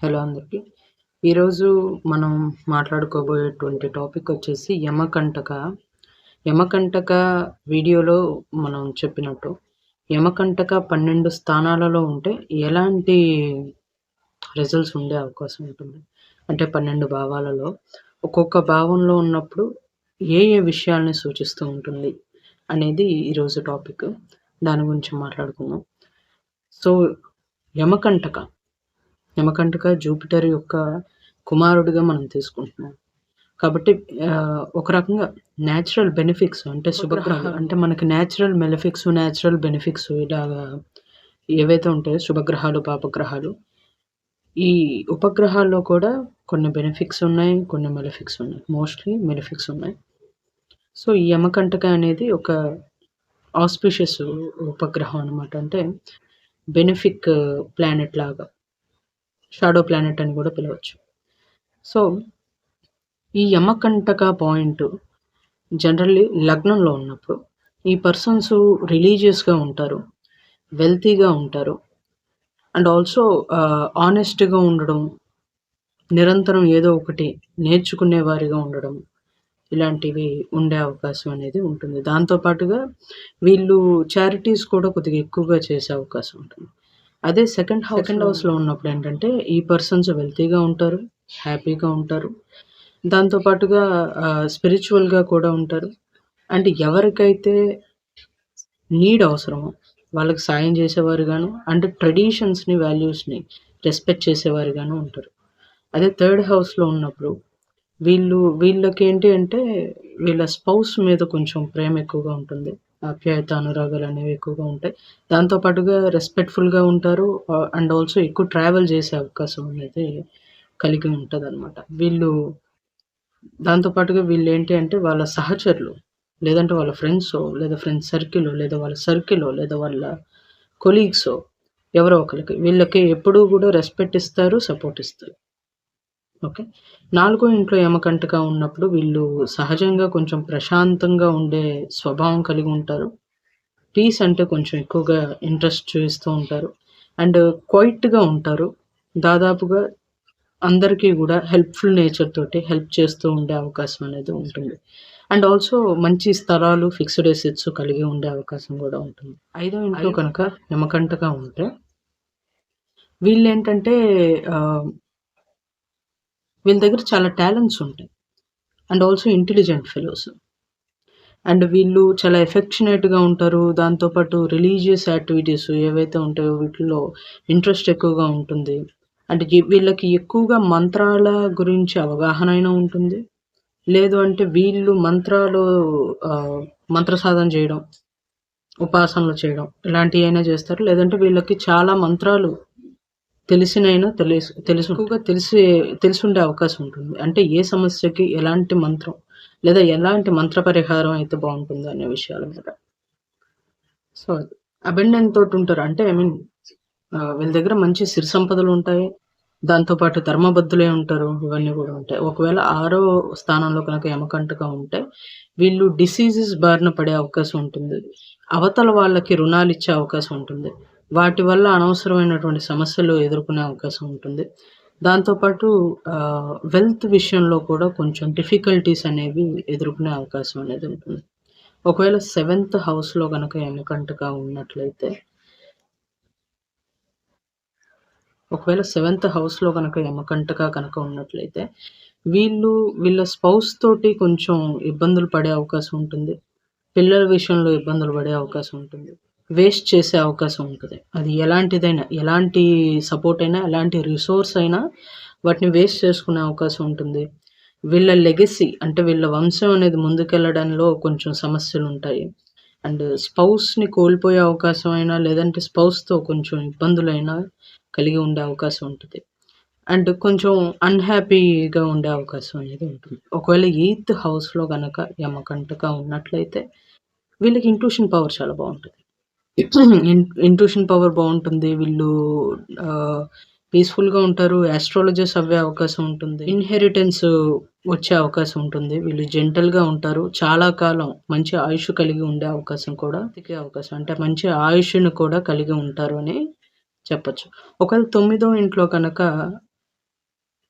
Hello అందరికి. ఈరోజు మనం మాట్లాడుకోబోయేటువంటి టాపిక్ వచ్చేసి యమకంటక. యమకంటక వీడియోలో మనం చెప్పినట్టు యమకంటక 12 స్థానాలలో ఉంటే ఎలాంటి రిజల్ట్స్ ఉండే అవకాశం ఉంటుంది. అంటే 12 భావాలలో ఒక్కొక్క భావంలో ఉన్నప్పుడు ఏ ఏ విషయాల్ని సూచిస్తూ ఉంటుంది అనేది ఈరోజు టాపిక్. దాని గురించి మాట్లాడుకుందాం. సో యమకంటక జూపిటర్ యొక్క కుమారుడిగా మనం తీసుకుంటున్నాం. కాబట్టి ఒక రకంగా న్యాచురల్ బెనిఫిట్స్ అంటే శుభగ్రహాలు అంటే మనకి న్యాచురల్ బెనిఫిట్స్ ఇలాగా ఏవైతే ఉంటాయో శుభగ్రహాలు, పాపగ్రహాలు, ఈ ఉపగ్రహాల్లో కూడా కొన్ని బెనిఫిట్స్ ఉన్నాయి, కొన్ని మెలిఫిక్స్ ఉన్నాయి. మోస్ట్లీ మెలిఫిక్స్ ఉన్నాయి. సో ఈ యమకంటక అనేది ఒక ఆస్పిషియస్ ఉపగ్రహం అనమాట. అంటే బెనిఫిక్ ప్లానెట్ లాగా, షాడో ప్లానెట్ అని కూడా పిలవచ్చు. సో ఈ యమకంటక పాయింట్ జనరల్లీ లగ్నంలో ఉన్నప్పుడు ఈ పర్సన్స్ రిలీజియస్గా ఉంటారు, వెల్తీగా ఉంటారు, అండ్ ఆల్సో ఆనెస్ట్గా ఉండడం, నిరంతరం ఏదో ఒకటి నేర్చుకునే వారిగా ఉండడం, ఇలాంటివి ఉండే అవకాశం అనేది ఉంటుంది. దాంతోపాటుగా వీళ్ళు చారిటీస్ కూడా కొద్దిగా ఎక్కువగా చేసే అవకాశం ఉంటుంది. అదే సెకండ్ హౌస్లో ఉన్నప్పుడు ఏంటంటే ఈ పర్సన్స్ వెల్తీగా ఉంటారు, హ్యాపీగా ఉంటారు, దాంతోపాటుగా స్పిరిచువల్గా కూడా ఉంటారు. అండ్ ఎవరికైతే నీడ్ అవసరమో వాళ్ళకి సాయం చేసేవారుగాను, అంటే ట్రెడిషన్స్ని, వాల్యూస్ని రెస్పెక్ట్ చేసేవారుగాను ఉంటారు. అదే థర్డ్ హౌస్లో ఉన్నప్పుడు వీళ్ళకి ఏంటి అంటే వీళ్ళ స్పౌస్ మీద కొంచెం ప్రేమ ఎక్కువగా ఉంటుంది, ఆప్యాయత, అనురాగాలు అనేవి ఎక్కువగా ఉంటాయి. దాంతోపాటుగా రెస్పెక్ట్ఫుల్గా ఉంటారు, అండ్ ఆల్సో ఎక్కువ ట్రావెల్ చేసే అవకాశం అనేది కలిగి ఉంటుంది అనమాట. దాంతోపాటుగా వీళ్ళు ఏంటి అంటే వాళ్ళ సహచరులు, లేదంటే వాళ్ళ ఫ్రెండ్సో, లేదా ఫ్రెండ్స్ సర్కిల్, లేదా వాళ్ళ సర్కిలో, లేదా వాళ్ళ కొలీగ్సో ఎవరో ఒకరికి వీళ్ళకి ఎప్పుడూ కూడా రెస్పెక్ట్ ఇస్తారు, సపోర్ట్ ఇస్తారు. ఓకే. 4వ ఇంట్లో యమకంటక ఉన్నప్పుడు వీళ్ళు సహజంగా కొంచెం ప్రశాంతంగా ఉండే స్వభావం కలిగి ఉంటారు. పీస్ అంటే కొంచెం ఎక్కువగా ఇంట్రెస్ట్ చూపిస్తూ ఉంటారు, అండ్ క్వైట్గా ఉంటారు. దాదాపుగా అందరికీ కూడా హెల్ప్ఫుల్ నేచర్ తోటి హెల్ప్ చేస్తూ ఉండే అవకాశం అనేది ఉంటుంది. అండ్ ఆల్సో మంచి స్థలాలు, ఫిక్స్డ్ ఎసెట్స్ కలిగి ఉండే అవకాశం కూడా ఉంటుంది. 5వ ఇంట్లో కనుక యమకంటక ఉంటే వీళ్ళేంటంటే వీళ్ళ దగ్గర చాలా టాలెంట్స్ ఉంటాయి, and also intelligent fellows, and వీళ్ళు చాలా ఎఫెక్షనేట్గా ఉంటారు. దాంతోపాటు రిలీజియస్ యాక్టివిటీస్ ఏవైతే ఉంటాయో వీటిల్లో ఇంట్రెస్ట్ ఎక్కువగా ఉంటుంది. అంటే వీళ్ళకి ఎక్కువగా మంత్రాల గురించి అవగాహన అయినా ఉంటుంది, లేదు అంటే వీళ్ళు మంత్ర సాధన చేయడం, ఉపాసనలు చేయడం ఇలాంటివి అయినా చేస్తారు. లేదంటే వీళ్ళకి చాలా మంత్రాలు ఎక్కువగా తెలిసి ఉండే అవకాశం ఉంటుంది. అంటే ఏ సమస్యకి ఎలాంటి మంత్రం లేదా ఎలాంటి మంత్ర పరిహారం అయితే బాగుంటుందో అనే విషయాల మీద. సో అబెండెంట్ తోటి ఉంటారు. అంటే వీళ్ళ దగ్గర మంచి సిరి సంపదలు ఉంటాయి, దాంతోపాటు ధర్మబద్ధులే ఉంటారు, ఇవన్నీ కూడా ఉంటాయి. ఒకవేళ 6వ స్థానంలో కనుక యమకంటక ఉంటే వీళ్ళు డిసీజెస్ బారిన పడే అవకాశం ఉంటుంది, అవతల వాళ్ళకి రుణాలు ఇచ్చే అవకాశం ఉంటుంది, వాటి వల్ల అనవసరమైనటువంటి సమస్యలు ఎదుర్కొనే అవకాశం ఉంటుంది. దాంతోపాటు వెల్త్ విషయంలో కూడా కొంచెం డిఫికల్టీస్ అనేవి ఎదుర్కొనే అవకాశం అనేది ఉంటుంది. ఒకవేళ 7th హౌస్లో కనుక యమకంటక ఉన్నట్లయితే వీళ్ళ స్పౌస్ తోటి కొంచెం ఇబ్బందులు పడే అవకాశం ఉంటుంది, పిల్లల విషయంలో ఇబ్బందులు పడే అవకాశం ఉంటుంది, వేస్ట్ చేసే అవకాశం ఉంటుంది. అది ఎలాంటిదైనా, ఎలాంటి సపోర్ట్ అయినా, ఎలాంటి రిసోర్స్ అయినా వాటిని వేస్ట్ చేసుకునే అవకాశం ఉంటుంది. వీళ్ళ లెగసీ అంటే వీళ్ళ వంశం అనేది ముందుకెళ్ళడంలో కొంచెం సమస్యలు ఉంటాయి, అండ్ స్పౌస్ని కోల్పోయే అవకాశం అయినా, లేదంటే స్పౌస్తో కొంచెం ఇబ్బందులైనా కలిగి ఉండే అవకాశం ఉంటుంది, అండ్ కొంచెం అన్‌హ్యాపీగా ఉండే అవకాశం అనేది ఉంటుంది. ఒకవేళ 8th హౌస్లో కనుక యమకంటక ఉన్నట్లయితే వీళ్ళకి ఇంట్యూషన్ పవర్ చాలా బాగుంటుంది. ఇంట్యూషన్ పవర్ బాగుంటుంది, వీళ్ళు పీస్ఫుల్గా ఉంటారు, ఆస్ట్రాలజర్స్ అవ్వే అవకాశం ఉంటుంది, ఇన్హెరిటెన్స్ వచ్చే అవకాశం ఉంటుంది, వీళ్ళు జెంటల్గా ఉంటారు, చాలా కాలం మంచి ఆయుష్ కలిగి ఉండే అవకాశం కూడా అంటే మంచి ఆయుష్ను కూడా కలిగి ఉంటారు అని చెప్పచ్చు. ఒకవేళ 9వ ఇంట్లో కనుక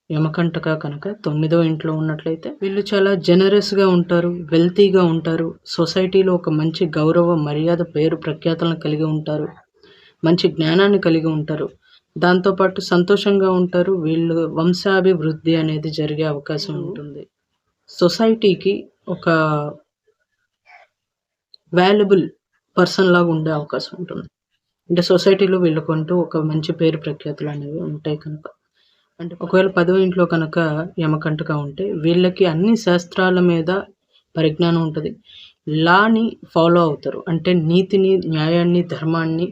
యమకంటక కనుక 9వ ఇంట్లో ఉన్నట్లయితే వీళ్ళు చాలా జనరస్‌గా ఉంటారు. వెల్తీగా ఉంటారు. సొసైటీలో ఒక మంచి గౌరవ, మర్యాద, పేరు ప్రఖ్యాతలను కలిగి ఉంటారు. మంచి జ్ఞానాన్ని కలిగి ఉంటారు. దాంతో పాటు సంతోషంగా ఉంటారు. వీళ్ళు వంశాభివృద్ధి అనేది జరిగే అవకాశం ఉంటుంది. సొసైటీకి ఒక వాల్యుబుల్ పర్సన్ లాగా ఉండే అవకాశం ఉంటుంది. అంటే సొసైటీలో వీళ్ళకంటూ ఒక మంచి పేరు ప్రఖ్యాతులనేవి ఉంటాయి కనుక. అంటే ఒకవేళ 10వ ఇంట్లో కనుక యమకంటక ఉంటే వీళ్ళకి అన్ని శాస్త్రాల మీద పరిజ్ఞానం ఉంటది. లాని ఫాలో అవుతారు. అంటే నీతిని, న్యాయాన్ని, ధర్మాన్ని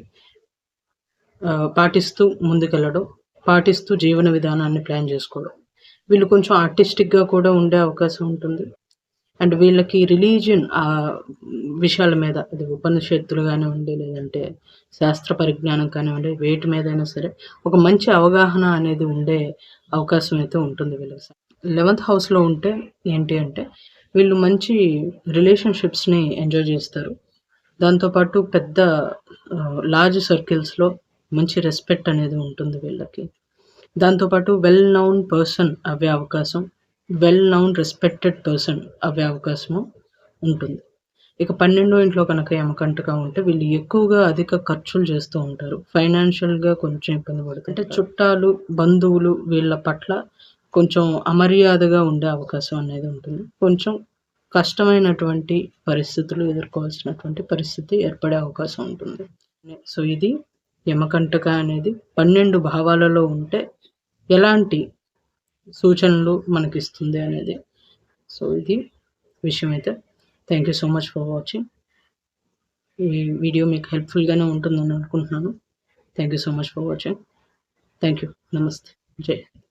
పాటిస్తూ ముందుకెళ్ళడం, పాటిస్తూ జీవన విధానాన్ని ప్లాన్ జేసుకోవడం. వీళ్ళు కొంచెం ఆర్టిస్టిక్‌గా కూడా ఉండే అవకాశం ఉంటుంది. అండ్ వీళ్ళకి రిలీజియన్ విషయాల మీద అది ఉపనిషత్తులు గానివ్వండి, లేదంటే శాస్త్ర పరిజ్ఞానం కానివ్వండి, వేటి మీదైనా సరే ఒక మంచి అవగాహన అనేది ఉండే అవకాశం అయితే ఉంటుంది వీళ్ళకి. 11థ్ హౌస్‌లో ఉంటే ఏంటి అంటే, వీళ్ళు మంచి రిలేషన్‌షిప్స్‌ని ఎంజాయ్ జేస్తారు. దాంతో పాటు పెద్ద లార్జ్ సర్కిల్స్‌లో మంచి రెస్పెక్ట్ అనేది ఉంటుంది వీళ్ళకి. దాంతో పాటు వెల్ నౌన్ పర్సన్ అవ్వే అవకాశం, వెల్ నౌన్ రెస్పెక్టెడ్ పర్సన్ అవ్వే అవకాశము ఉంటుంది. ఇక 12వ ఇంట్లో కనుక యమకంటక ఉంటే వీళ్ళు ఎక్కువగా అధిక ఖర్చులు చేస్తూ ఉంటారు. ఫైనాన్షియల్‌గా కొంచెం ఇబ్బంది పడుతుంటారు. అంటే చుట్టాలు, బంధువులు వీళ్ళ పట్ల కొంచెం అమర్యాదగా ఉండే అవకాశం అనేది ఉంటుంది. కొంచెం కష్టమైనటువంటి పరిస్థితులు ఎదుర్కోవాల్సినటువంటి పరిస్థితి ఏర్పడే అవకాశం ఉంటుంది. సో, ఇది యమకంటక అనేది 12 భావాలలో ఉంటే ఎలాంటి సూచనలు మనకిస్తుంది అనేది. సో, ఇది విషయం అయితే. Thank you so much for watching. ఈ వీడియో మీకు హెల్ప్‌ఫుల్‌గానే ఉంటుందని అనుకుంటున్నాను. Thank you so much for watching. Thank you. నమస్తే. జై హింద్.